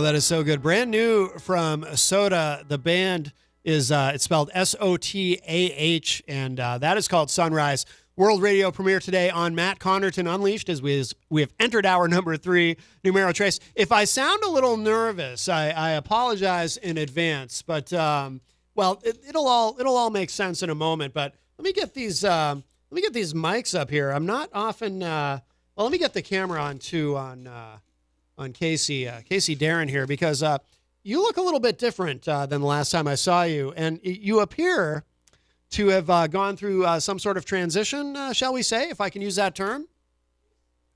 that is so good. Brand new from Sotah. The band is it's spelled Sotah, and that is called Sunrise. World radio premiere today on Matt Connarton Unleashed as we have entered hour number 3, Numero Trace. If I sound a little nervous, I apologize in advance, but well, it'll all make sense in a moment. But let me get these mics up here. I'm not often. Well, let me get the camera on too on Casey Darren here, because you look a little bit different than the last time I saw you, and you appear to have gone through some sort of transition, shall we say, if I can use that term.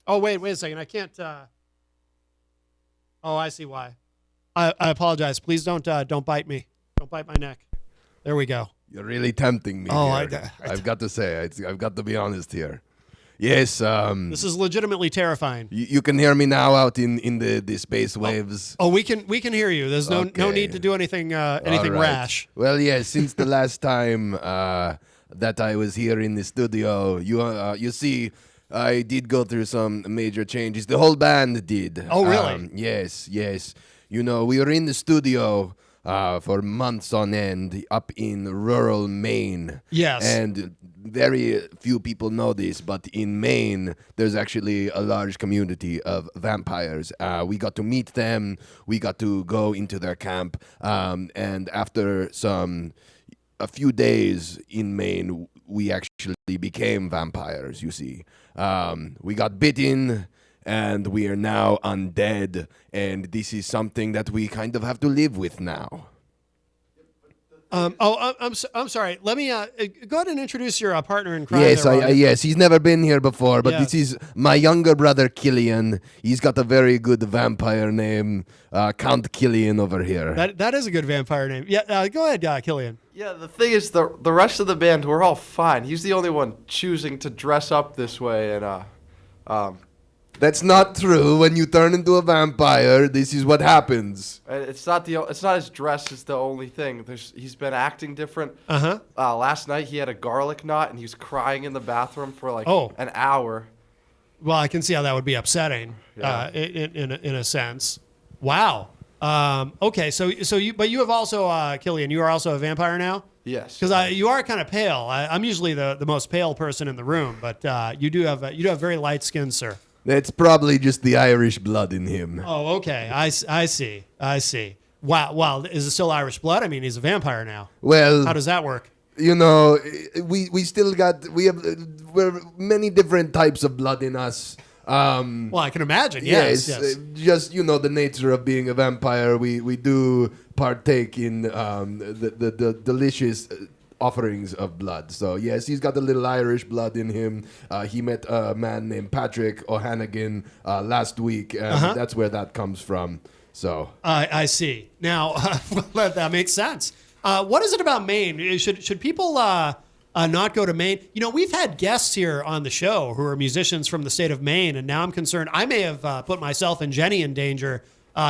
Oh, wait a second. I can't. Oh, I see why. I apologize. Please don't bite me. Don't bite my neck. There we go. You're really tempting me. Oh, I've got to say, I've got to be honest here. Yes. This is legitimately terrifying. You can hear me now out in the space waves. Oh, we can hear you. There's no need to do anything rash. Well, yes. Since the last time that I was here in the studio, you see, I did go through some major changes. The whole band did. Oh, really? Yes. You know, we were in the studio for months on end up in rural Maine. Yes. And very few people know this, but in Maine, there's actually a large community of vampires. We got to meet them. We got to go into their camp. And after a few days in Maine, we actually became vampires, you see. We got bitten, and we are now undead. And this is something that we kind of have to live with now. I'm sorry. Let me go ahead and introduce your partner in crime. Yes, there, yes. He's never been here before, but This is my younger brother, Killian. He's got a very good vampire name, Count Killian over here. That is a good vampire name. Yeah, go ahead, Killian. Yeah, the thing is, the rest of the band, we're all fine. He's the only one choosing to dress up this way, and That's not true. When you turn into a vampire, this is what happens. It's not his dress is the only thing. He's been acting different. Last night he had a garlic knot and he was crying in the bathroom for an hour. Well, I can see how that would be upsetting. Yeah. In a sense. Wow. Okay. So you have also Killian. You are also a vampire now. Yes. Because you are kind of pale. I'm usually the most pale person in the room, but you do have very light skin, sir. That's probably just the Irish blood in him. Oh, okay. I see. Wow. Is it still Irish blood? I mean, he's a vampire now. Well, how does that work? You know, we're many different types of blood in us. Well, I can imagine. Yes. Just the nature of being a vampire, we do partake in the delicious offerings of blood. So yes, he's got a little Irish blood in him. He met a man named Patrick O'Hannigan last week, and that's where that comes from. So I see. Now that makes sense. What is it about Maine? Should people not go to Maine? You know, we've had guests here on the show who are musicians from the state of Maine, and now I'm concerned I may have put myself and Jenny in danger.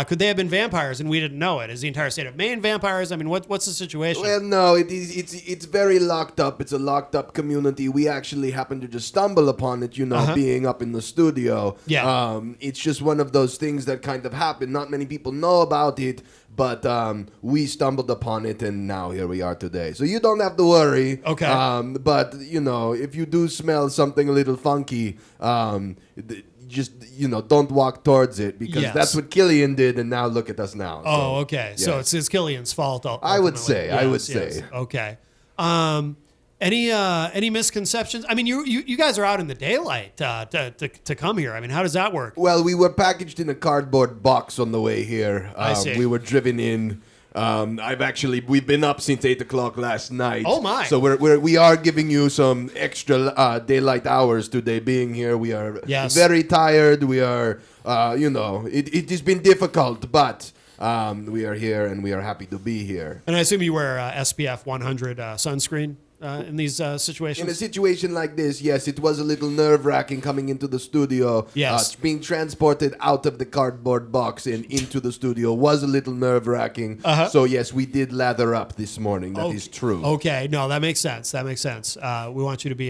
Could they have been vampires and we didn't know it? Is the entire state of Maine vampires? I mean, what's the situation? Well, no, it's very locked up. It's a locked up community. We actually happened to just stumble upon it, being up in the studio. Yeah. It's just one of those things that kind of happened. Not many people know about it, but we stumbled upon it, and now here we are today. So you don't have to worry. Okay. But, if you do smell something a little funky, just don't walk towards it, because that's what Killian did, and now look at us now. Oh, okay. Yes. So it's Killian's fault. Ultimately. I would say. Yes. Okay. Any misconceptions? I mean, you guys are out in the daylight to come here. I mean, how does that work? Well, we were packaged in a cardboard box on the way here. I see. We were driven in. We've been up since 8 o'clock last night. Oh my! So we are giving you some extra daylight hours today. Being here, we are very tired. We are, it has been difficult, but we are here and we are happy to be here. And I assume you wear SPF 100 sunscreen in these situations? In a situation like this, yes, it was a little nerve-wracking coming into the studio. Yes. Being transported out of the cardboard box and into the studio was a little nerve-wracking. So, yes, we did lather up this morning. That is true. Okay. No, that makes sense. We want you to be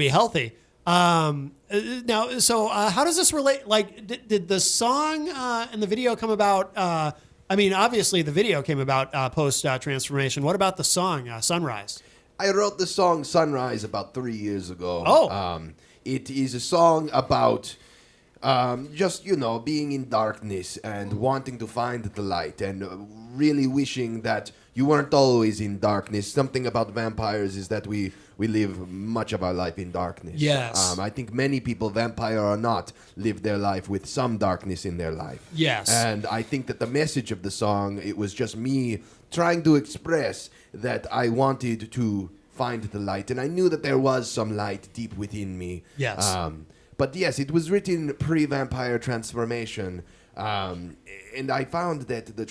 healthy. Now, so how does this relate? Like, did the song and the video come about? I mean, obviously the video came about post transformation. What about the song Sunrise? I wrote the song Sunrise about 3 years ago. Oh. It is a song about just, being in darkness and wanting to find the light and really wishing that you weren't always in darkness. Something about vampires is that we live much of our life in darkness. Yes. I think many people, vampire or not, live their life with some darkness in their life. Yes. And I think that the message of the song, it was just me trying to express that I wanted to find the light. And I knew that there was some light deep within me. Yes. But yes, it was written pre-vampire transformation. And I found that the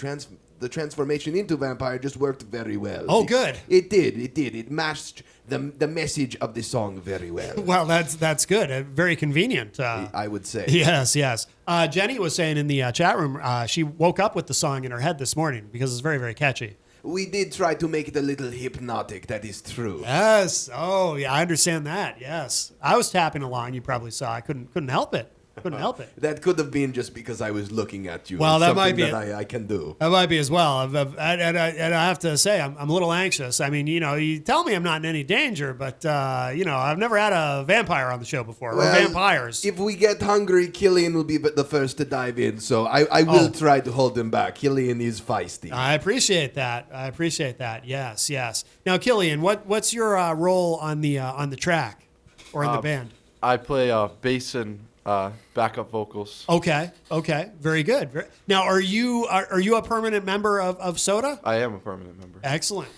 transformation into vampire just worked very well. Oh, good. It did. It matched the message of the song very well. Well, that's good. Very convenient. I would say. Yes, yes. Jenny was saying in the chat room, she woke up with the song in her head this morning because it's very, very catchy. We did try to make it a little hypnotic. That is true. Yes. Oh, yeah. I understand that. Yes. I was tapping along. You probably saw. I couldn't help it. Couldn't help it. That could have been just because I was looking at you. Well, that might be that I can do. That might be as well. And I have to say, I'm a little anxious. I mean, you tell me I'm not in any danger, but I've never had a vampire on the show before, or vampires. If we get hungry, Killian will be the first to dive in. So I will try to hold him back. Killian is feisty. I appreciate that. Yes, yes. Now, Killian, what's your role on the track or in the band? I play bass and backup vocals. Okay. Very good. Now, are you a permanent member of Sotah? I am a permanent member. Excellent.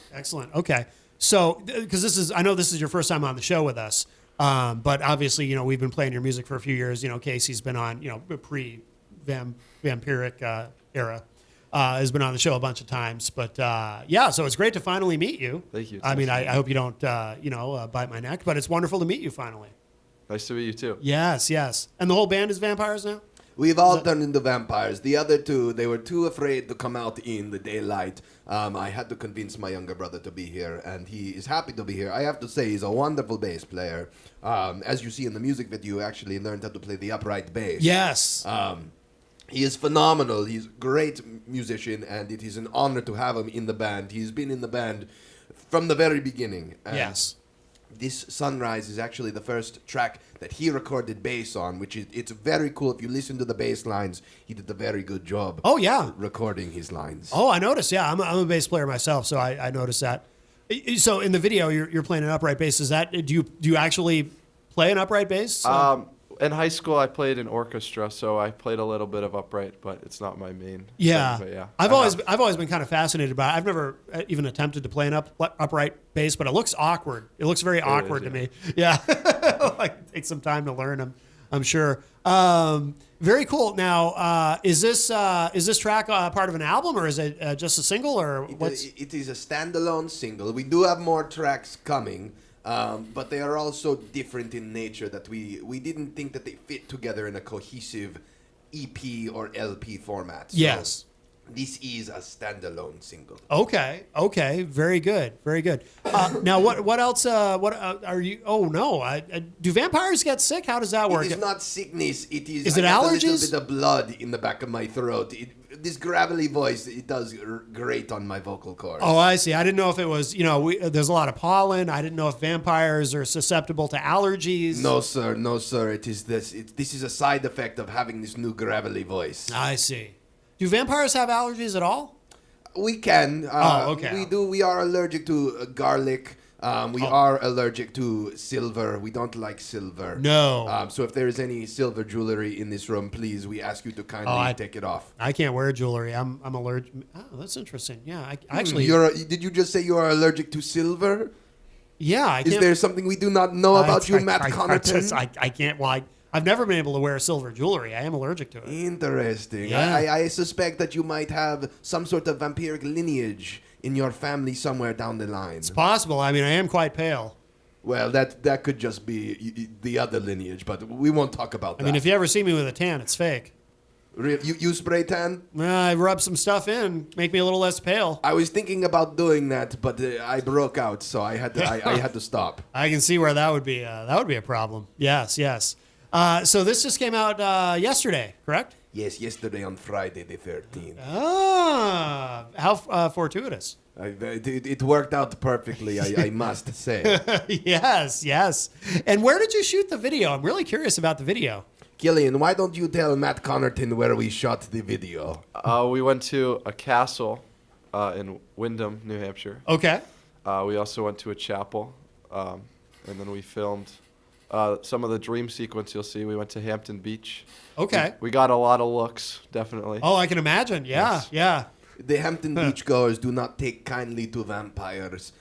Okay. So, because I know this is your first time on the show with us, but obviously, we've been playing your music for a few years. Casey's been on, pre-vampiric era, has been on the show a bunch of times. But so it's great to finally meet you. Thank you. I mean, I hope you don't, bite my neck, but it's wonderful to meet you finally. Nice to meet you too. Yes. And the whole band is vampires now? We've all turned into vampires. The other two, they were too afraid to come out in the daylight. I had to convince my younger brother to be here, and he is happy to be here. I have to say, he's a wonderful bass player. As you see in the music video, he actually learned how to play the upright bass. Yes. He is phenomenal. He's a great musician, and it is an honor to have him in the band. He's been in the band from the very beginning. Yes. This Sunrise is actually the first track that he recorded bass on, which it's very cool. If you listen to the bass lines, he did a very good job. Oh, yeah. Recording his lines. Oh, I noticed. Yeah, I'm a bass player myself, so I noticed that. So in the video, you're playing an upright bass. Is that do you actually play an upright bass? In high school, I played in orchestra, so I played a little bit of upright, but it's not my main. Yeah, thing, but yeah. I've always been kind of fascinated by it. I've never even attempted to play an upright bass, but it looks awkward. It looks very awkward to me. Yeah, like take some time to learn them. I'm sure. Very cool. Now, is this track part of an album, or is it just a single, or what's? It is a standalone single. We do have more tracks coming. But they are also different in nature that we didn't think that they fit together in a cohesive EP or LP format. So yes. This is a standalone single. Okay. Very good. Now, what else? What are you? Oh no! Do vampires get sick? How does that work? It is not sickness. It is. Is it allergies? A little bit of blood in the back of my throat. This gravelly voice, it does great on my vocal cords. Oh, I see. I didn't know if it was. There's a lot of pollen. I didn't know if vampires are susceptible to allergies. No, sir. It is this. This is a side effect of having this new gravelly voice. I see. Do vampires have allergies at all? We can. Okay. We do. We are allergic to garlic. We are allergic to silver. We don't like silver. No. So if there is any silver jewelry in this room, please, we ask you to kindly take it off. I can't wear jewelry. I'm allergic. Oh, that's interesting. Yeah, I actually. Did you just say you are allergic to silver? Yeah. Is there something we do not know about you, Matt Connarton? I can't. Well, I've never been able to wear silver jewelry. I am allergic to it. Interesting. Yeah. I suspect that you might have some sort of vampiric lineage in your family somewhere down the line. It's possible. I mean, I am quite pale. Well, that could just be the other lineage, but we won't talk about that. I mean, if you ever see me with a tan, it's fake. You spray tan? I rub some stuff in, make me a little less pale. I was thinking about doing that, but I broke out, so I had to. I had to stop. I can see where that would be. That would be a problem. Yes, yes. So this just came out yesterday, correct? Yes, yesterday on Friday the 13th. Ah, how fortuitous. It worked out perfectly, I must say. Yes, yes. And where did you shoot the video? I'm really curious about the video. Killian, why don't you tell Matt Connarton where we shot the video? We went to a castle in Windham, New Hampshire. Okay. We also went to a chapel, and then we filmed some of the dream sequence you'll see. We went to Hampton Beach. Okay. We got a lot of looks, definitely. Oh, I can imagine. Yeah, Yes. yeah. The Hampton beachgoers do not take kindly to vampires.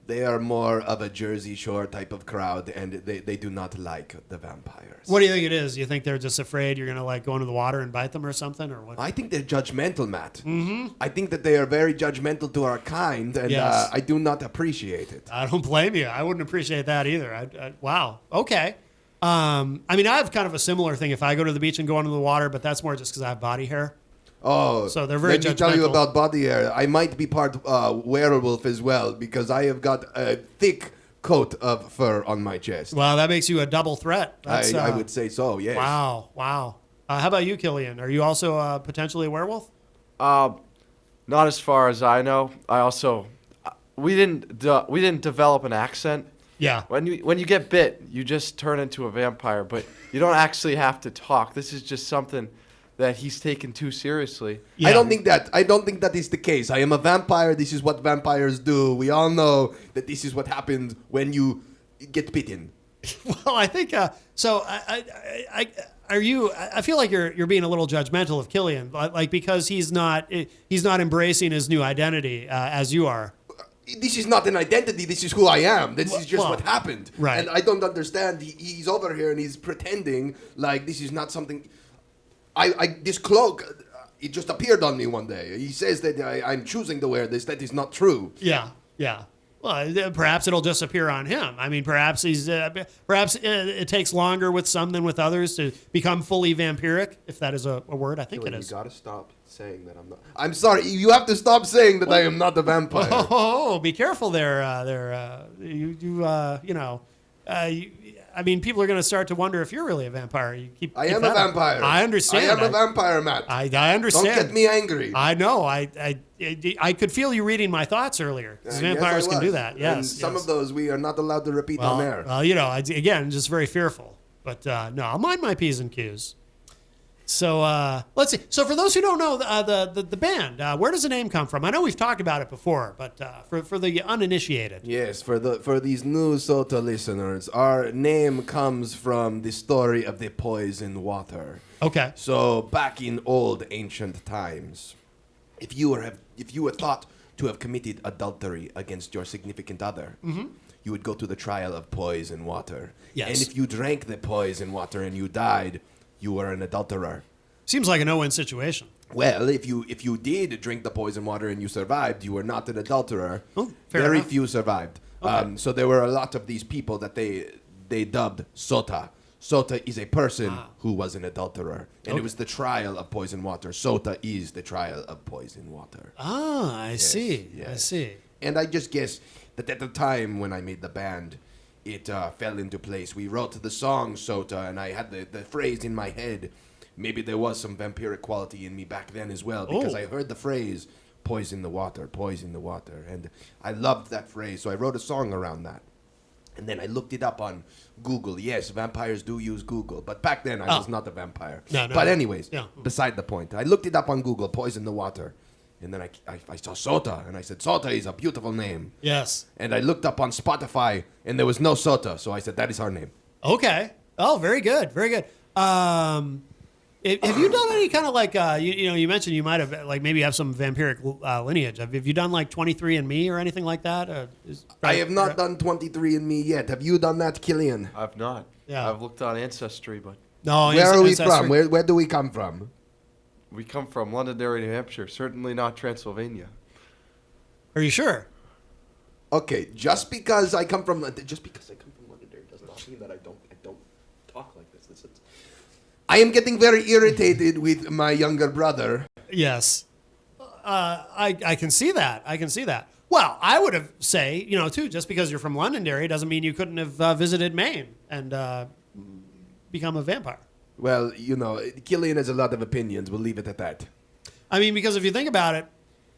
They are more of a Jersey Shore type of crowd, and they do not like the vampires. What do you think it is? You think they're just afraid you're going to like go into the water and bite them or something, or what? I think they're judgmental, Matt. Mm-hmm. I think that they are very judgmental to our kind, and Yes. I do not appreciate it. I don't blame you. I wouldn't appreciate that either. Wow. Okay. I mean, I have kind of a similar thing if I go to the beach and go into the water, but that's more just because I have body hair. Oh, so they're very let me tell you judgmental. about body hair. I might be part werewolf as well because I have got a thick coat of fur on my chest. Well, that makes you a double threat. That's, I would say so, yes. Wow, wow. How about you, Killian? Are you also potentially a werewolf? Not as far as I know. I also we didn't develop an accent. Yeah. When you get bit, you just turn into a vampire, but you don't actually have to talk. This is just something that he's taken too seriously. Yeah. I don't think that is the case. I am a vampire. This is what vampires do. We all know that this is what happens when you get bitten. Well, I think so. Are you? I feel like you're being a little judgmental of Killian, like because he's not embracing his new identity as you are. This is not an identity. This is who I am. This is just what happened. Right. And I don't understand. He's over here and he's pretending like this is not something. This cloak, it just appeared on me one day. He says that I'm choosing to wear this. That is not true. Yeah, yeah. Well, perhaps it'll just appear on him. I mean, perhaps it takes longer with some than with others to become fully vampiric, if that is a word. I think it is. You gotta stop saying that I'm not. I'm sorry. You have to stop saying that I am not a vampire. Oh, be careful there. I mean, people are going to start to wonder if you're really a vampire. I am a vampire. I understand. I am a vampire, Matt. I understand. Don't get me angry. I know. I could feel you reading my thoughts earlier. Vampires can do that. Yes. And some of those we are not allowed to repeat on air. Well, again, just very fearful. But no, I'll mind my P's and Q's. So let's see. So for those who don't know the band, where does the name come from? I know we've talked about it before, but for the uninitiated. Yes, for these new Sotah listeners, our name comes from the story of the poison water. Okay. So back in old ancient times, if you were thought to have committed adultery against your significant other, you would go to the trial of poison water. Yes. And if you drank the poison water and you died, you were an adulterer. Seems like a no-win situation. Well, if you did drink the poison water and you survived, you were not an adulterer. Oh, fair Very enough. few survived. Okay. So there were a lot of these people that they dubbed Sotah. Sotah is a person who was an adulterer. And it was the trial of poison water. Sotah is the trial of poison water. Ah, I see. Yes. I see. And I just guess that at the time when I made the band, it fell into place. We wrote the song Sotah, and I had the phrase in my head. Maybe there was some vampiric quality in me back then as well, because I heard the phrase, poison the water, and I loved that phrase, so I wrote a song around that. And then I looked it up on Google. Yes, vampires do use Google, but back then I was not a vampire. No. But anyways, Yeah. beside the point. I looked it up on Google, poison the water, and then I saw Sotah, and I said, Sotah is a beautiful name. Yes. And I looked up on Spotify, and there was no Sotah, so I said, that is our name. Okay. Oh, very good. Very good. Have you done any kind of like, you mentioned you might have, like, maybe have some vampiric lineage. Have you done, like, 23andMe or anything like that? I have not done 23andMe yet. Have you done that, Killian? I've not. Yeah. I've looked on Ancestry, but No. Where are we from? Where do we come from? we come from Londonderry, New Hampshire. Certainly not Transylvania. Are you sure? Okay, just because I come from Londonderry does not mean that I don't talk like this. I am getting very irritated with my younger brother. Yes. I can see that. I can see that. Well, I would have say, too, just because you're from Londonderry doesn't mean you couldn't have visited Maine and become a vampire. Well, Killian has a lot of opinions. We'll leave it at that. I mean, because if you think about it,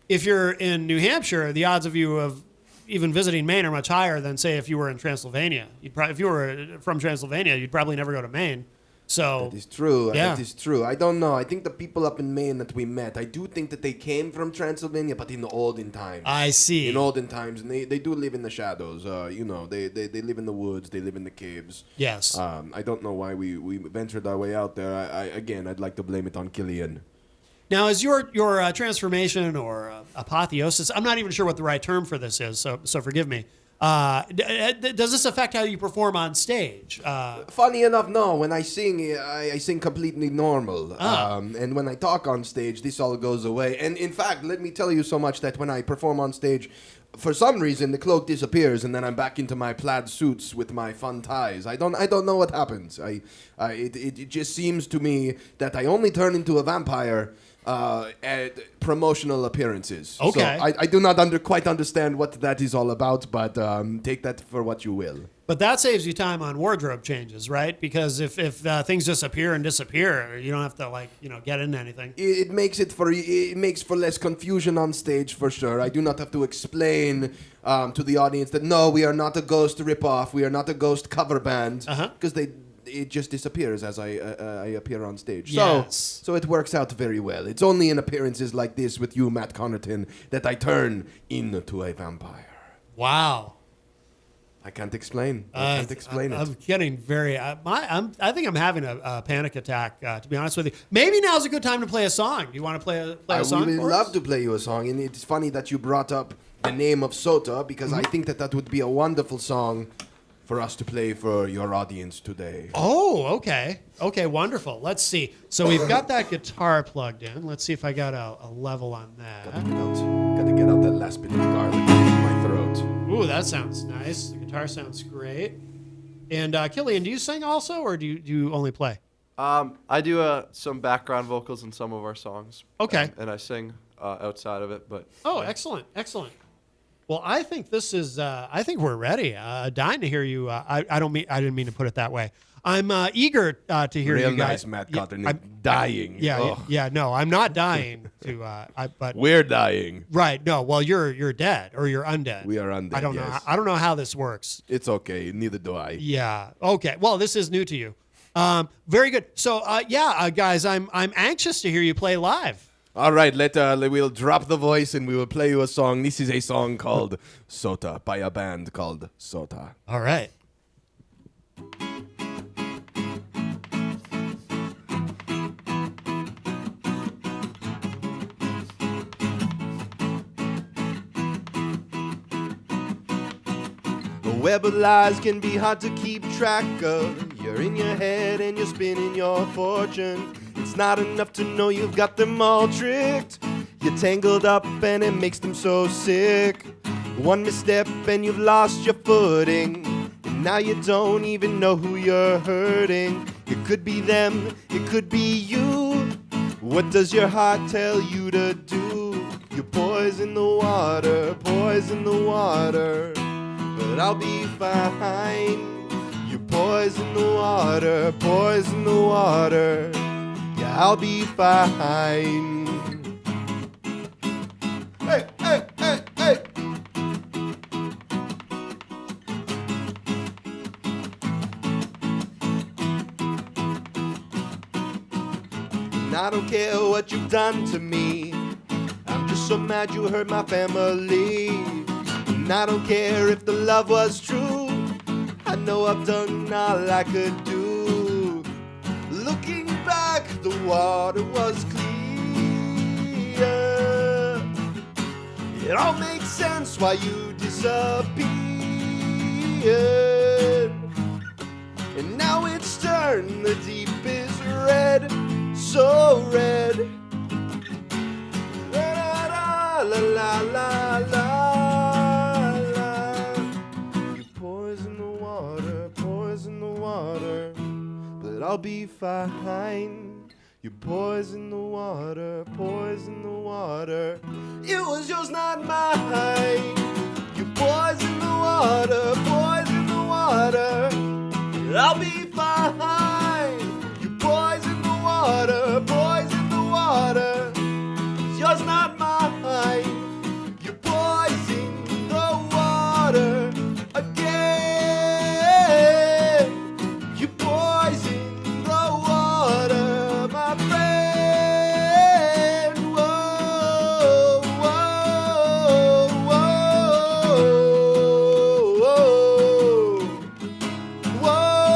if you're in New Hampshire, the odds of you of even visiting Maine are much higher than, say, if you were in Transylvania. If you were from Transylvania, you'd probably never go to Maine. So that is true. Yeah. That is true. I don't know. I think the people up in Maine that we met, I do think that they came from Transylvania, but in the olden times. I see. In olden times, and they do live in the shadows. They live in the woods. They live in the caves. Yes. I don't know why we ventured our way out there. I'd like to blame it on Killian. Now, is your transformation or apotheosis? I'm not even sure what the right term for this is, so forgive me. Does this affect how you perform on stage? Funny enough, no. When I sing, I sing completely normal. And when I talk on stage, this all goes away. And in fact, let me tell you so much that when I perform on stage, for some reason the cloak disappears, and then I'm back into my plaid suits with my fun ties. I don't know what happens. It just seems to me that I only turn into a vampire at promotional appearances. Okay. So I do not quite understand what that is all about, but take that for what you will. But that saves you time on wardrobe changes, right? Because if things just appear and disappear, you don't have to get into anything. It makes for less confusion on stage for sure. I do not have to explain to the audience that no, we are not a ghost ripoff. We are not a ghost cover band because it just disappears as I appear on stage. Yes. So it works out very well. It's only in appearances like this with you, Matt Connarton, that I turn into a vampire. Wow. I can't explain. I can't explain it. I'm getting very. I think I'm having a panic attack. To be honest with you, maybe now's a good time to play a song. Do you want to play a song? I would love to play you a song, and it's funny that you brought up the name of Sotah because I think that would be a wonderful song for us to play for your audience today. Oh, okay. Okay, wonderful. Let's see. So we've got that guitar plugged in. Let's see if I got a level on that. Gotta get out that last bit of garlic in my throat. Ooh, that sounds nice. The guitar sounds great. And Killian, do you sing also, or do you only play? I do some background vocals in some of our songs. Okay. And I sing outside of it, but. Oh, excellent, excellent. Well, I think this is. I think we're ready. Dying to hear you. I didn't mean to put it that way. I'm eager to hear Real you guys. nice, Matt Connarton. I'm dying. Yeah. No, I'm not dying to. But we're dying. Right. No. Well, you're dead or you're undead. We are undead. I don't know. Yes. I don't know how this works. It's okay. Neither do I. Yeah. Okay. Well, this is new to you. Very good. So, guys, I'm anxious to hear you play live. All right, we'll drop the voice and we will play you a song. This is a song called Sotah by a band called Sotah. All right. The web of lies can be hard to keep track of. You're in your head and you're spinning your fortune. It's not enough to know you've got them all tricked. You're tangled up and it makes them so sick. One misstep and you've lost your footing. And now you don't even know who you're hurting. It could be them, it could be you. What does your heart tell you to do? You poison the water, poison the water. But I'll be fine. You poison the water, poison the water. Yeah, I'll be fine. Hey, hey, hey, hey. And I don't care what you've done to me. I'm just so mad you hurt my family. And I don't care if the love was true. I know I've done all I could do. Looking back, the water was clear. It all makes sense why you disappeared. And now it's turned, the deep is red, so red. La la la la la la. You poison the water, I'll be fine. You poison the water, poison the water. It was just not mine. You poison the water, poison the water. I'll be fine. You poison the water, poison the water. It's just not mine. You poison the water again. You poison the water, my friend. Whoa, whoa, whoa, whoa,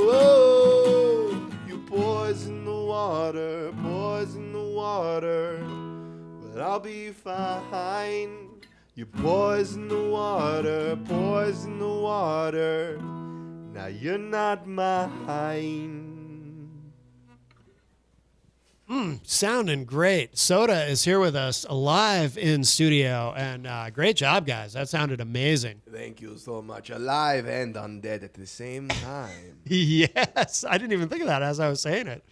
whoa. You poison the water, poison the water, but I'll be fine. You poison the water, poison the water. Now you're not mine. Sounding great. Sotah is here with us live in studio, and great job, guys. That sounded amazing. Thank you so much. Alive and undead at the same time. Yes, I didn't even think of that as I was saying it.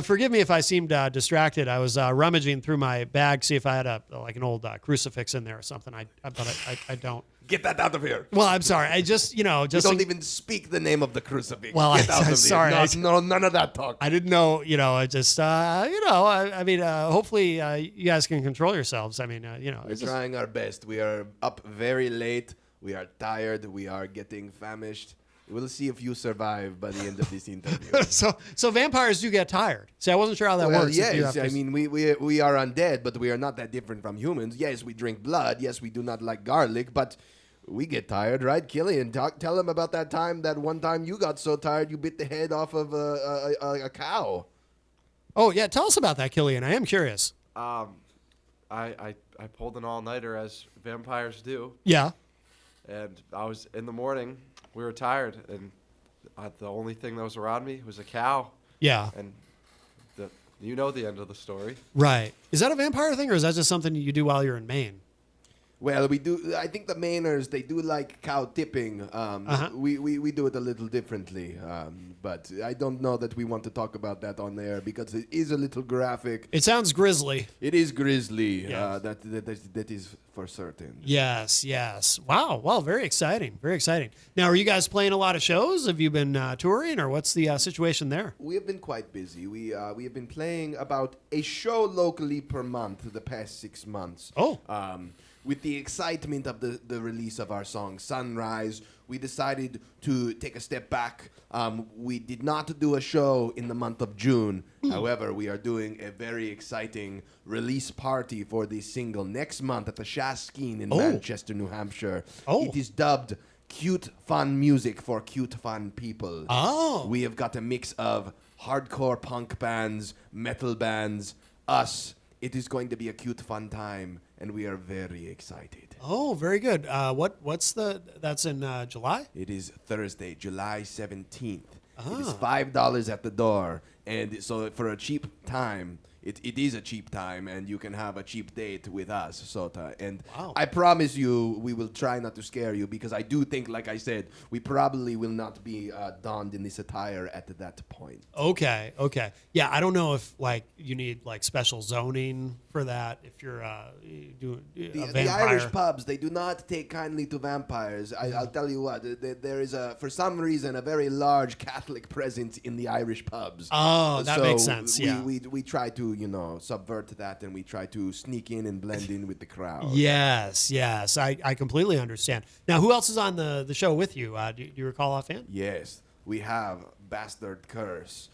Forgive me if I seemed distracted. I was rummaging through my bag, see if I had an old crucifix in there or something. But I don't. Get that out of here. Well, I'm sorry. I just You don't even speak the name of the crucifix. Well, Get out I'm of sorry. Here. No, none of that talk. I didn't know. I just hopefully you guys can control yourselves. I mean, We're trying our best. We are up very late. We are tired. We are getting famished. We'll see if you survive by the end of this interview. So vampires do get tired. See, I wasn't sure how that works. Yes, I mean, we are undead, but we are not that different from humans. Yes, we drink blood. Yes, we do not like garlic, but we get tired, right? Killian, tell them about that one time you got so tired you bit the head off of a cow. Oh, yeah. Tell us about that, Killian. I am curious. I pulled an all-nighter as vampires do. Yeah. And I was in the morning. We were tired, and the only thing that was around me was a cow. Yeah. And you know the end of the story. Right. Is that a vampire thing, or is that just something you do while you're in Maine? Well, we do. I think the Mainers, they do like cow tipping. We do it a little differently, but I don't know that we want to talk about that on air because it is a little graphic. It sounds grisly. It is grisly. Yes. That is for certain. Yes. Wow. Well, very exciting. Very exciting. Now, are you guys playing a lot of shows? Have you been touring, or what's the situation there? We have been quite busy. We have been playing about a show locally per month the past 6 months. Oh. With the excitement of the release of our song Sunrise, we decided to take a step back. We did not do a show in the month of June. However, we are doing a very exciting release party for this single next month at the Shaskeen in Manchester, New Hampshire. It is dubbed Cute Fun Music for Cute Fun People. We have got a mix of hardcore punk bands, metal bands, us. It is going to be a cute, fun time, and we are very excited. Oh, very good. That's in July? It is Thursday, July 17th. It is $5 at the door, and so for a cheap time, it is a cheap time, and you can have a cheap date with us, Sotah. And I promise you, we will try not to scare you, because I do think, like I said, we probably will not be donned in this attire at that point. Okay. Yeah, I don't know if you need special zoning for that. If you're doing a vampire. The Irish pubs, they do not take kindly to vampires. I'll tell you what, there is for some reason a very large Catholic presence in the Irish pubs. Oh, that makes sense. We try to subvert that, and we try to sneak in and blend in with the crowd. Yes, I completely understand. Now, who else is on the show with you? Do you recall offhand? Yes, we have Bastard Curse,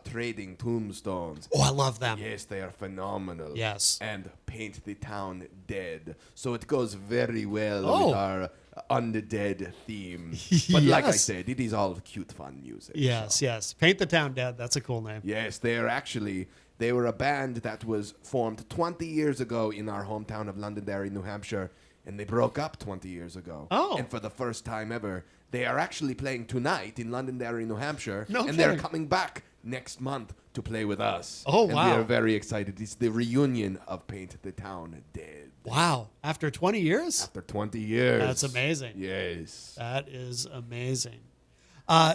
Trading Tombstones. Oh, I love them. Yes, they are phenomenal. Yes. And Paint the Town Dead. So it goes very well with our undead theme. But like I said, it is all cute, fun music. Yes. Paint the Town Dead. That's a cool name. Yes, they were a band that was formed 20 years ago in our hometown of Londonderry, New Hampshire, and they broke up 20 years ago. Oh. And for the first time ever, they are actually playing tonight in Londonderry, New Hampshire. No and kidding. they're coming back next month to play with us. Oh, and wow. we are very excited. It's the reunion of Paint the Town Dead. Wow. After 20 years? After 20 years. That's amazing. Yes. That is amazing. Now,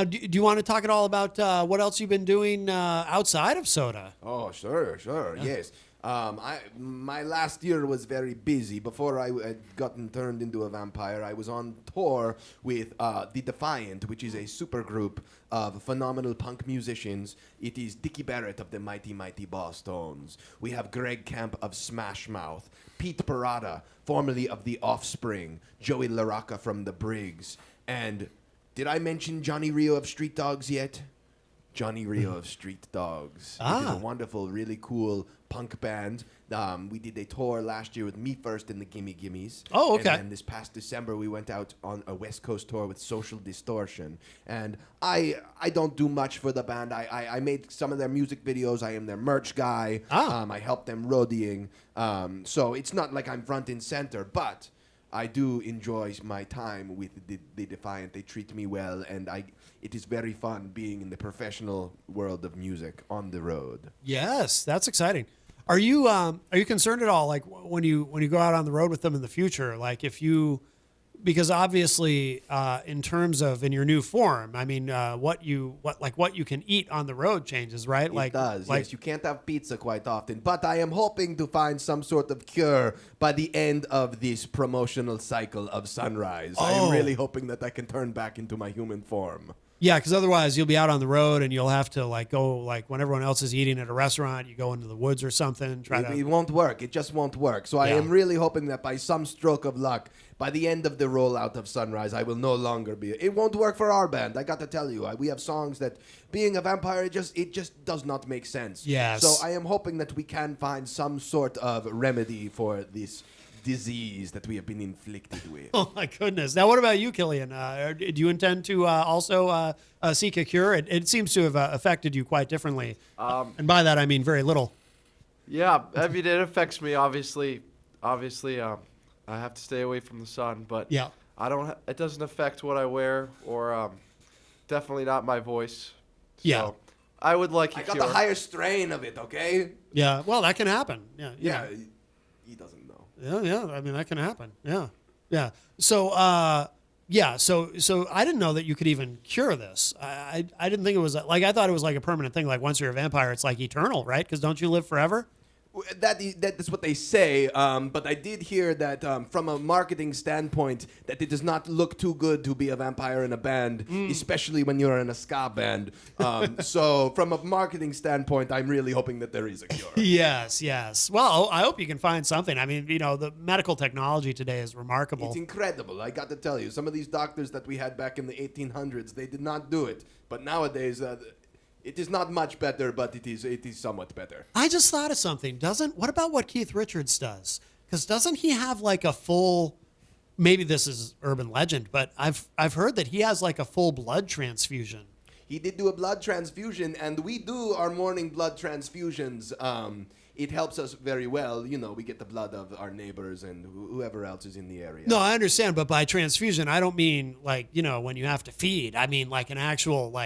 do you want to talk at all about what else you've been doing outside of Sotah? Oh, sure, yes. My last year was very busy. Before I had gotten turned into a vampire, I was on tour with The Defiant, which is a supergroup of phenomenal punk musicians. It is Dickie Barrett of the Mighty Mighty Bosstones. We have Greg Camp of Smash Mouth, Pete Parada, formerly of The Offspring, Joey LaRocca from The Briggs, and did I mention Johnny Rio of Street Dogs yet? Johnny Rio of Street Dogs. It is a wonderful, really cool punk band. We did a tour last year with Me First and the Gimme Gimmes. Oh, okay. And then this past December, we went out on a West Coast tour with Social Distortion. And I don't do much for the band. I made some of their music videos. I am their merch guy. I help them roadieing. So it's not like I'm front and center, but I do enjoy my time with the Defiant. They treat me well, and it is very fun being in the professional world of music on the road. Yes, that's exciting. Are you concerned at all, like when you go out on the road with them in the future, like because obviously in terms of in your new form, I mean, what you can eat on the road changes, right? It does. Yes, you can't have pizza quite often, but I am hoping to find some sort of cure by the end of this promotional cycle of Sunrise. I am really hoping that I can turn back into my human form. Yeah, because otherwise you'll be out on the road and you'll have to go when everyone else is eating at a restaurant, you go into the woods or something. It won't work. It just won't work. So I am really hoping that by some stroke of luck, by the end of the rollout of Sunrise, I will no longer be. It won't work for our band. I got to tell you, we have songs that being a vampire, it just does not make sense. Yes. So I am hoping that we can find some sort of remedy for this disease that we have been inflicted with. Oh my goodness! Now, what about you, Killian? Do you intend to also seek a cure? It seems to have affected you quite differently, and by that I mean very little. Yeah, I mean it affects me. Obviously, I have to stay away from the sun, but yeah, it doesn't affect what I wear, or definitely not my voice. So yeah, I would like. I got the higher strain of it. Okay. Yeah. Well, that can happen. Yeah. He doesn't know. Yeah. I mean, that can happen. Yeah. So, so I didn't know that you could even cure this. I didn't think it was I thought it was like a permanent thing. Like once you're a vampire, it's like eternal, right? Because don't you live forever? That's what they say, but I did hear that from a marketing standpoint that it does not look too good to be a vampire in a band, especially when you're in a ska band. So from a marketing standpoint, I'm really hoping that there is a cure. Yes. Well, I hope you can find something. I mean, the medical technology today is remarkable. It's incredible. I got to tell you, some of these doctors that we had back in the 1800s, they did not do it. But nowadays, it is not much better, but it is somewhat better. I just thought of something. What about what Keith Richards does? Because doesn't he have like a full, maybe this is urban legend, but I've heard that he has like a full blood transfusion. He did do a blood transfusion, and we do our morning blood transfusions. It helps us very well. We get the blood of our neighbors and whoever else is in the area. No, I understand, but by transfusion, I don't mean when you have to feed. I mean like an actual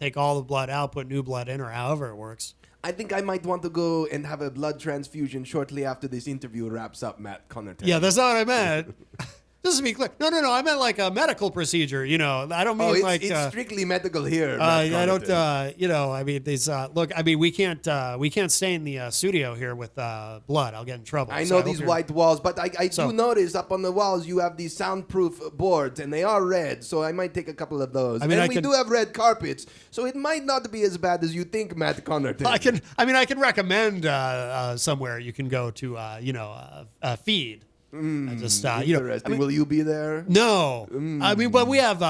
take all the blood out, put new blood in, or however it works. I think I might want to go and have a blood transfusion shortly after this interview wraps up, Matt Connarton. Yeah, that's not what I meant. Just to be clear. No. I meant like a medical procedure, I don't mean it's strictly medical here. I don't, I mean, these, look, I mean, we can't stain the studio here with blood. I'll get in trouble. I know these white walls, but I do notice up on the walls you have these soundproof boards, and they are red, so I might take a couple of those. We do have red carpets, so it might not be as bad as you think, Matt Connarton. I can recommend somewhere you can go to, feed. Interesting. Will you be there? No. I mean, but we have,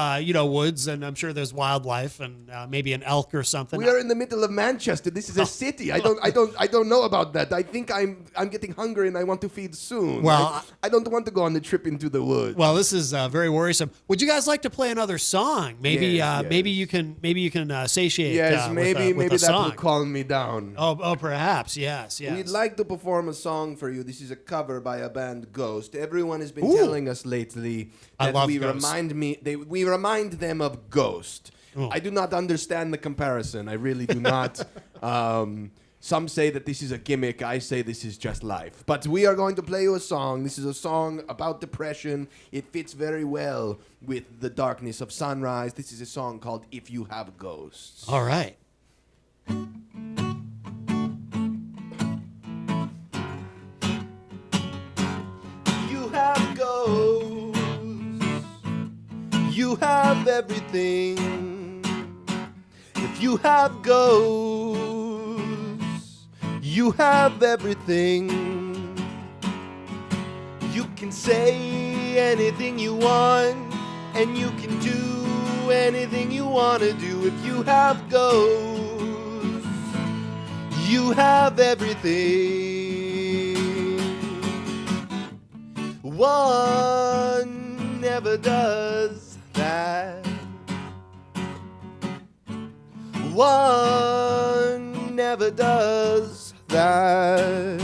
woods, and I'm sure there's wildlife, and maybe an elk or something. We are in the middle of Manchester. This is a city. I don't know about that. I think I'm getting hungry and I want to feed soon. Well, I don't want to go on the trip into the woods. Well, this is very worrisome. Would you guys like to play another song? Maybe, yes. maybe you can satiate. Yes, maybe with a that song. will calm me down. Oh, perhaps. Yes. We'd like to perform a song for you. This is a cover by a band, Ghost. Everyone has been telling us lately that we remind them of Ghost. I do not understand the comparison. I really do not. Some say that this is a gimmick. I say this is just life. But we are going to play you a song. This is a song about depression. It fits very well with the darkness of sunrise. This is a song called If You Have Ghosts. All right. You have ghosts. You have everything. If you have ghosts, you have everything. You can say anything you want, and you can do anything you want to do. If you have ghosts, you have everything. One never does that. One never does that.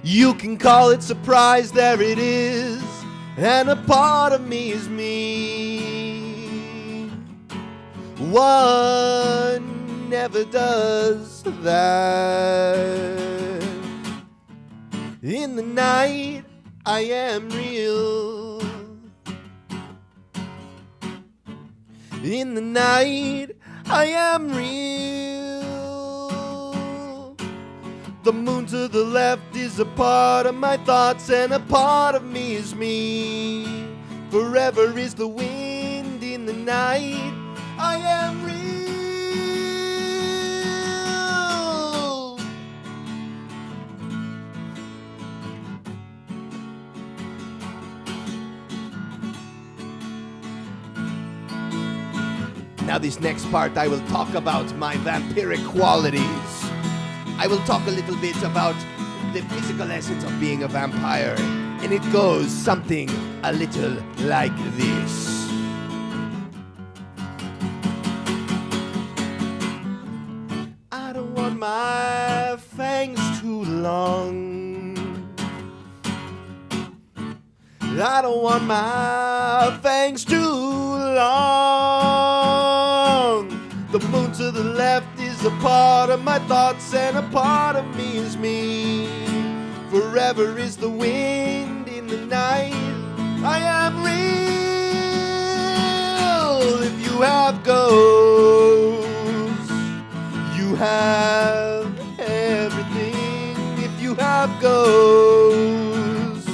You can call it surprise, there it is, and a part of me is me. One never does that. In the night, I am real. In the night, I am real. The moon to the left is a part of my thoughts, and a part of me is me. Forever is the wind in the night. I am real. Now this next part I will talk about my vampiric qualities. I will talk a little bit about the physical essence of being a vampire. And it goes something a little like this. I don't want my fangs too long. I don't want my fangs too long. The moon to the left is a part of my thoughts, and a part of me is me. Forever is the wind in the night. I am real. If you have ghosts, you have everything. If you have ghosts,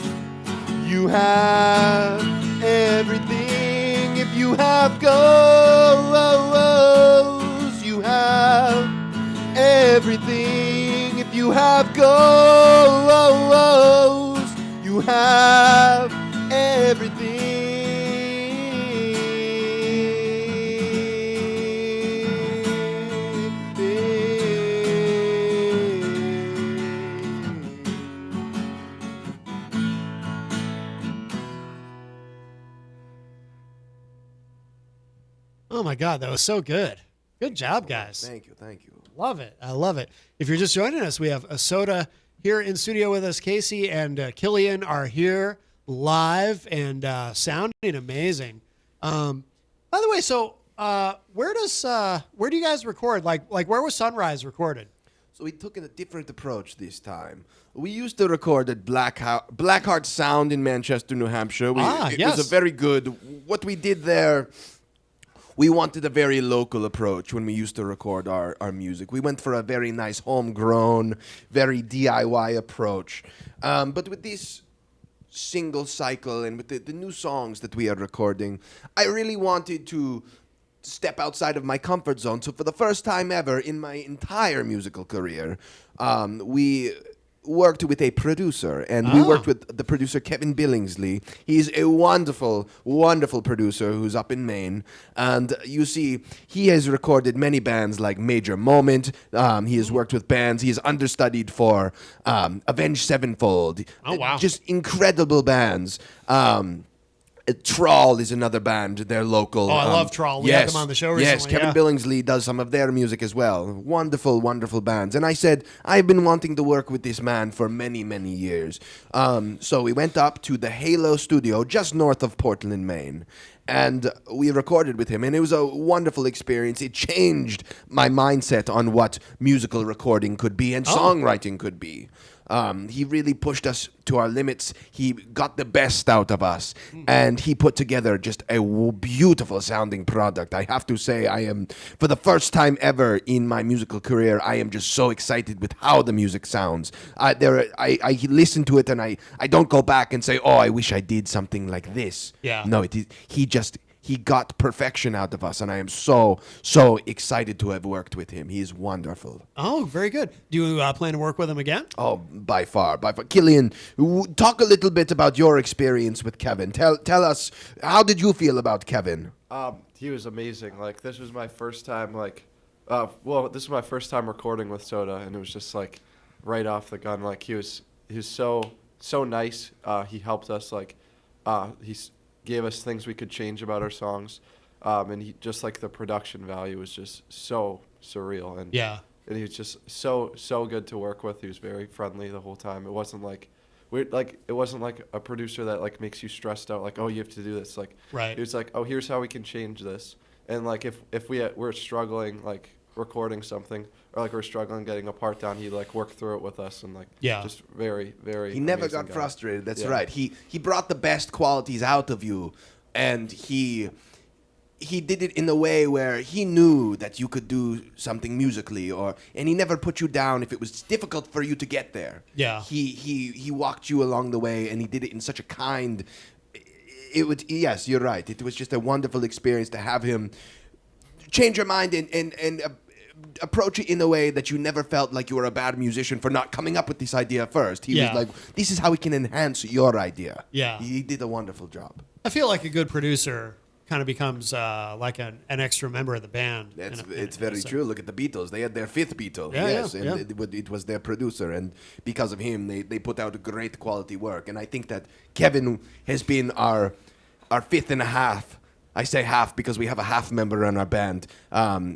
you have everything. If you have ghosts, you have everything. If you have ghosts, you have everything. Oh my God, that was so good. Good job, guys. Thank you, thank you. Love it. I love it. If you're just joining us, we have Sotah here in studio with us. Casey and Killian are here live and sounding amazing. By the way, so where do you guys record? Like where was Sunrise recorded? So we took a different approach this time. We used to record at Blackheart Sound in Manchester, New Hampshire. It was a very good. What we did there, we wanted a very local approach when we used to record our music. We went for a very nice homegrown, very DIY approach. But with this single cycle and with the new songs that we are recording, I really wanted to step outside of my comfort zone. So for the first time ever in my entire musical career, we worked with a producer, and we worked with the producer Kevin Billingsley. He's a wonderful, wonderful producer who's up in Maine, and you see, he has recorded many bands like Major Moment. He has worked with bands. He has understudied for Avenged Sevenfold. Oh, wow. Just incredible bands. Trawl is another band. They're local. Oh, I love Trawl. We had them on the show recently. Yes, Kevin Billingsley does some of their music as well. Wonderful, wonderful bands. And I said, I've been wanting to work with this man for many, many years. So we went up to the Halo studio just north of Portland, Maine. And we recorded with him, and it was a wonderful experience. It changed my mindset on what musical recording could be and songwriting could be. He really pushed us to our limits. He got the best out of us, and he put together just a beautiful sounding product. I have to say, I am, for the first time ever in my musical career, I am just so excited with how the music sounds. I listen to it, and I don't go back and say, oh, I wish I did something like this. Yeah. No, he got perfection out of us, and I am so excited to have worked with him. He is wonderful. Oh, very good. Do you plan to work with him again? Oh, by far. Killian, talk a little bit about your experience with Kevin. Tell us, how did you feel about Kevin? He was amazing. Like, this was my first time, this is my first time recording with Sotah, and it was just, like, right off the gun. Like, he was so nice. He helped us, he gave us things we could change about our songs. And he just, like, the production value was just so surreal. And and he was just so good to work with. He was very friendly the whole time. It wasn't like a producer that, like, makes you stressed out, like, oh, you have to do this. Like, right. It was like, oh, here's how we can change this. And, like, if we're struggling, like, recording something, or, like, we're struggling getting a part down, he'd, like, work through it with us, and, like, just very, very. He never got frustrated. That's right. He brought the best qualities out of you, and he did it in a way where he knew that you could do something musically, and he never put you down if it was difficult for you to get there. Yeah. He walked you along the way, and he did it in such a kind. Yes, you're right. It was just a wonderful experience to have him change your mind and approach it in a way that you never felt like you were a bad musician for not coming up with this idea first. He was like, this is how we can enhance your idea. Yeah. He did a wonderful job. I feel like a good producer kind of becomes like an extra member of the band. It's very true. Look at the Beatles. They had their fifth Beatle. It was their producer. And because of him, they put out great quality work. And I think that Kevin has been our fifth and a half. I say half because we have a half member in our band.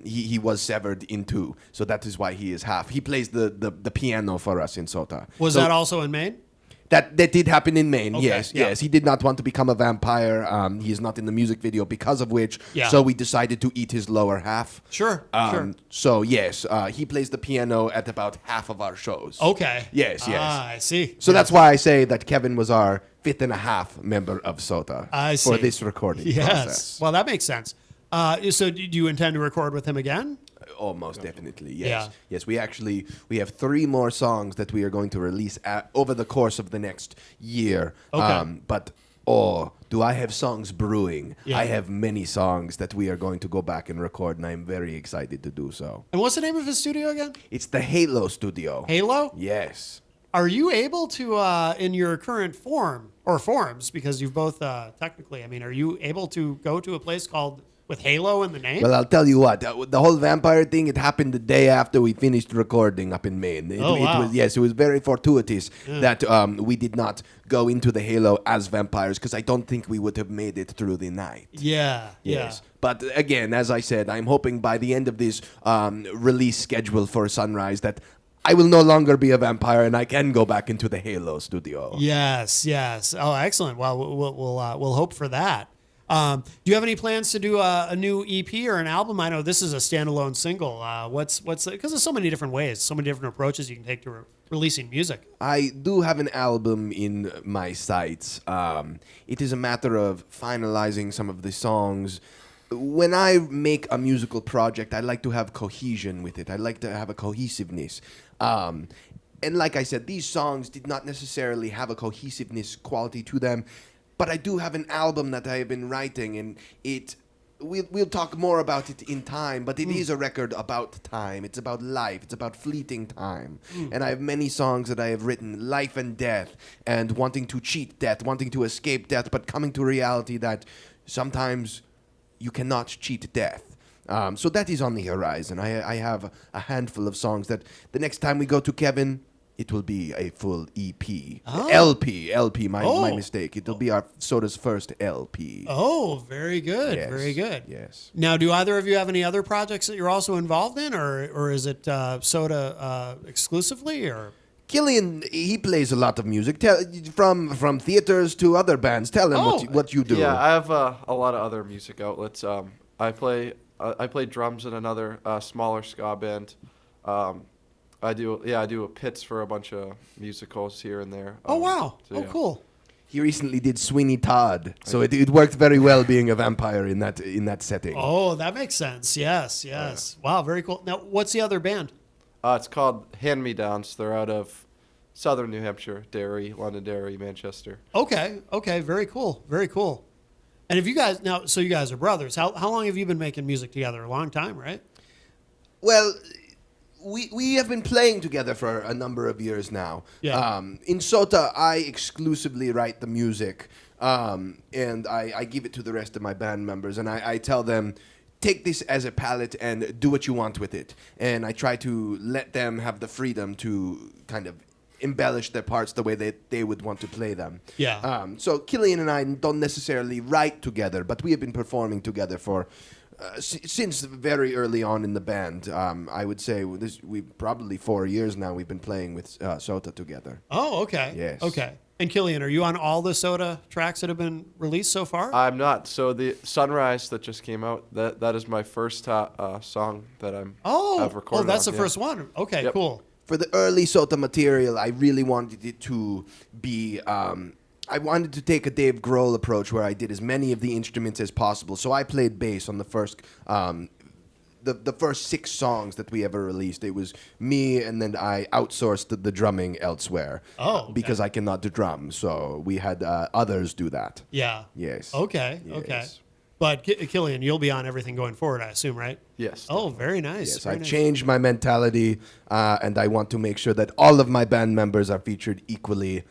He was severed in two, so that is why he is half. He plays the piano for us in Sotah. Was that also in Maine? That did happen in Maine, okay, yes. He did not want to become a vampire. He is not in the music video because of which, so we decided to eat his lower half. Sure. So, yes, he plays the piano at about half of our shows. Okay. Yes. I see. So that's why I say that Kevin was our fifth and a half member of Sotah for this recording process. Well, that makes sense. So do you intend to record with him again? Oh, most definitely, yes. Yes, we have 3 more songs that we are going to release over the course of the next year. Okay. But, do I have songs brewing? I have many songs that we are going to go back and record, and I'm very excited to do so. And what's the name of his studio again? It's the Halo Studio. Halo? Yes. Are you able to, in your current form, or forms, because you've both technically, I mean, are you able to go to a place called with Halo in the name? Well, I'll tell you what. The whole vampire thing, it happened the day after we finished recording up in Maine. It was very fortuitous that we did not go into the Halo as vampires, because I don't think we would have made it through the night. Yeah. But again, as I said, I'm hoping by the end of this release schedule for Sunrise that I will no longer be a vampire and I can go back into the Halo studio. Yes. Oh, excellent. Well, we'll hope for that. Do you have any plans to do a new EP or an album? I know this is a standalone single. What's because there's so many different ways, so many different approaches you can take to releasing music. I do have an album in my sights. It is a matter of finalizing some of the songs. When I make a musical project, I like to have cohesion with it. I like to have a cohesiveness. And like I said, these songs did not necessarily have a cohesiveness quality to them. But I do have an album that I have been writing, and we'll talk more about it in time, but it is a record about time. It's about life. It's about fleeting time. And I have many songs that I have written, life and death, and wanting to cheat death, wanting to escape death, but coming to reality that sometimes you cannot cheat death. So that is on the horizon. I have a handful of songs that the next time we go to Kevin, it will be a full EP. Oh. LP, my Oh. mistake. It'll be our Sotah's first LP. Oh, very good. Yes, Very good. Yes. Now, do either of you have any other projects that you're also involved in, or is it Sotah exclusively? Or Killian, he plays a lot of music. From theaters to other bands. Tell him Oh. what you do. Yeah, I have a lot of other music outlets. I play drums in another smaller ska band. I do pits for a bunch of musicals here and there. oh wow, so, oh yeah. cool. He recently did Sweeney Todd, so it worked very well being a vampire in that setting. Oh, that makes sense. Yes, yes. Wow, very cool. Now, what's the other band? It's called Hand Me Downs. They're out of Southern New Hampshire, Londonderry, Manchester. Okay, okay, very cool, very cool. And if you guys so you guys are brothers. How long have you been making music together? A long time, right? Well, we have been playing together for a number of years now. Yeah. In Sotah, I exclusively write the music, and I give it to the rest of my band members, and I tell them, take this as a palette and do what you want with it. And I try to let them have the freedom to kind of embellish their parts the way that they would want to play them. Yeah. So Killian and I don't necessarily write together, but we have been performing together for since very early on in the band. I would say we probably 4 years now we've been playing with Sotah together. Oh, okay. Yes. Okay. And Killian, are you on all the Sotah tracks that have been released so far? I'm not. So the Sunrise that just came out, that is my first song that I've recorded. that's on, the yeah. first one. Okay, Yep. cool. For the early Sotah material, I really wanted it to be. I wanted to take a Dave Grohl approach where I did as many of the instruments as possible. So I played bass on the first, the first 6 songs that we ever released. It was me, and then I outsourced the drumming elsewhere. Oh, okay. Because I cannot do drums, so we had others do that. Yeah. Yes. Okay. Yes. Okay. But Killian, you'll be on everything going forward, I assume, right? Yes. Oh, very nice. Yes, very I've nice. changed my mentality, and I want to make sure that all of my band members are featured equally,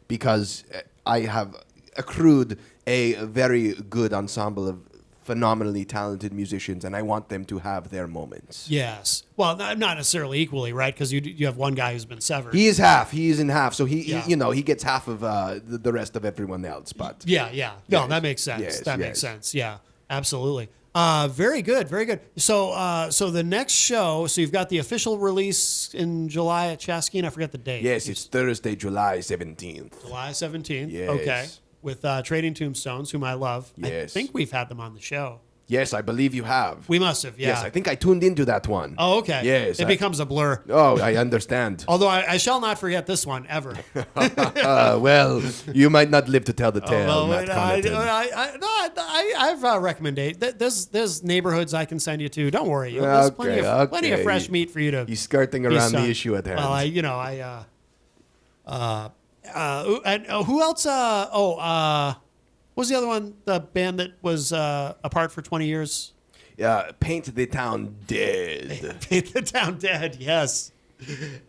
because I have accrued a very good ensemble of phenomenally talented musicians, and I want them to have their moments. Yes. Well, not necessarily equally, right? Because you have one guy who's been severed. He is half. He is in half, so Yeah. he gets half of the rest of everyone else. But Yeah. No, Yes. that makes sense. Yes, that yes. makes sense. Yeah, absolutely. Very good. Very good. So the next show, so you've got the official release in July at Chaskin. I forget the date. yes, it's Thursday, July 17th. July 17th. Yes. Okay. With Trading Tombstones, whom I love. I Yes. think we've had them on the show. Yes, I believe you have. We must have, yeah. Yes, I think I tuned into that one. Oh, okay. Yes, It becomes a blur. Oh, I understand. Although I shall not forget this one, ever. Well, you might not live to tell the tale, Well, Matt Connarton. I've recommended. There's neighborhoods I can send you to. Don't worry. There's plenty of Okay. fresh meat for you to. He's skirting be around the sung. issue at hand. Well, and who else? What was the other one? The band that was apart for 20 years. Paint the Town Dead. Paint the Town Dead. Yes.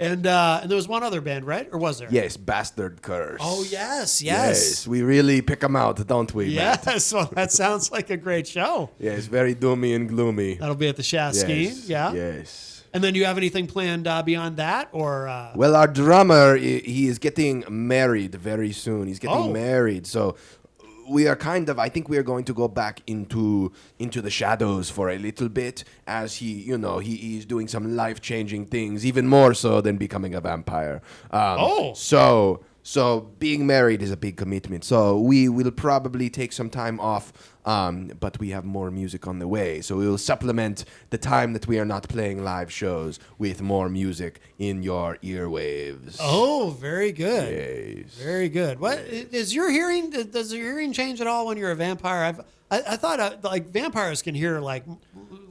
And there was one other band, right? Or was there? Yes, Bastard Curse. Oh yes. We really pick them out, don't we, Matt? Yes. Well, that sounds like a great show. Yes, very doomy and gloomy. That'll be at the Chaskin. Yes, Yeah. Yes. And then, do you have anything planned beyond that, or? Well, our drummer, he is getting married very soon. He's getting married, so we are I think we are going to go back into the shadows for a little bit, as he's doing some life-changing things, even more so than becoming a vampire. So being married is a big commitment. So we will probably take some time off, but we have more music on the way. So we will supplement the time that we are not playing live shows with more music in your earwaves. Oh, very good. Yes. Very good. What is your hearing? Does your hearing change at all when you're a vampire? I thought like vampires can hear like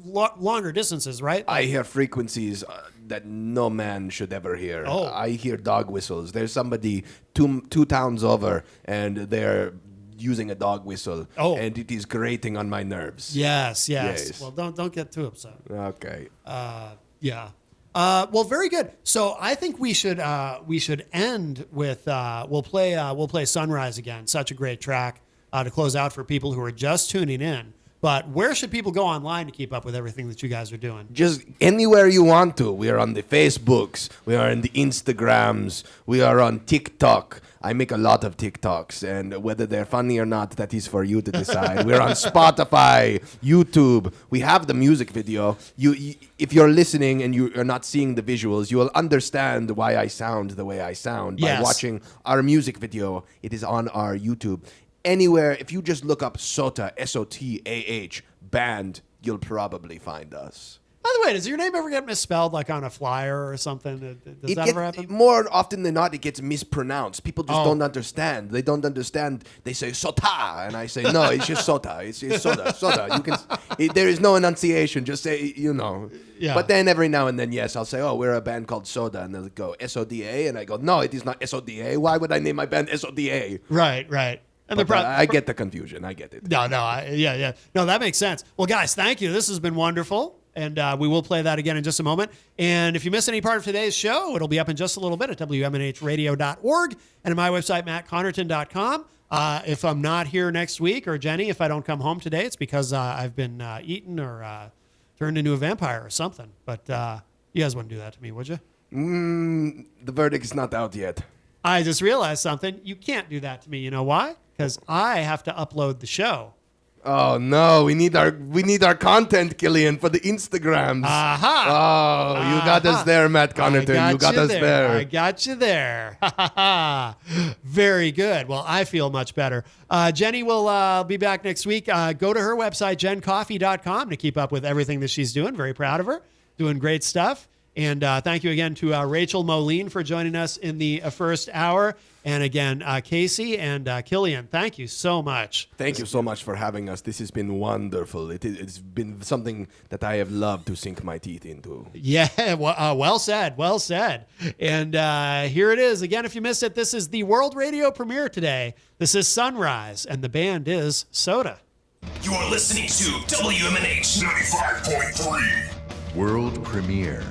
longer distances, right? I hear frequencies that no man should ever hear. Oh. I hear dog whistles. There's somebody two towns over, and they're using a dog whistle, and it is grating on my nerves. Yes. Well, don't get too upset. Okay. Yeah. Well, very good. So I think we should end with we'll play Sunrise again. Such a great track to close out for people who are just tuning in. But where should people go online to keep up with everything that you guys are doing? Just anywhere you want to. We are on the Facebooks. We are in the Instagrams. We are on TikTok. I make a lot of TikToks, and whether they're funny or not, that is for you to decide. We're on Spotify, YouTube. We have the music video. If you're listening and you are not seeing the visuals, you will understand why I sound the way I sound by watching our music video. It is on our YouTube. Anywhere, if you just look up Sotah, Sotah, band, you'll probably find us. By the way, does your name ever get misspelled, like on a flyer or something? Does that ever happen? More often than not, it gets mispronounced. People just don't understand. They don't understand. They say Sotah, and I say, no, it's just Sotah. It's Sotah. You can. There is no enunciation. Just say, Yeah. But then every now and then, yes, I'll say, oh, we're a band called Sotah, and they'll go Soda, and I go, no, it is not Soda. Why would I name my band Soda? Right. And I get the confusion. I get it. No, yeah. No, that makes sense. Well, guys, thank you. This has been wonderful. And we will play that again in just a moment. And if you miss any part of today's show, it'll be up in just a little bit at WMNHradio.org and at my website, mattconnerton.com. If I'm not here next week, or Jenny, if I don't come home today, it's because I've been eaten or turned into a vampire or something. But you guys wouldn't do that to me, would you? The verdict is not out yet. I just realized something. You can't do that to me. You know why? Because I have to upload the show. Oh no, we need our content, Killian, for the Instagrams. Aha! Oh, you got us there, Matt Connarton. You got us there. I got you there. Very good. Well, I feel much better. Jenny will be back next week. Go to her website, jencoffee.com, to keep up with everything that she's doing. Very proud of her. Doing great stuff. And thank you again to Rachel Moline for joining us in the first hour. And again, Casey and Killian, thank you so much. Thank you so much for having us. This has been wonderful. It's been something that I have loved to sink my teeth into. Yeah, well said. Well said. And here it is. Again, if you missed it, this is the world radio premiere today. This is Sunrise, and the band is Sotah. You are listening to WMNH 95.3. World premiere.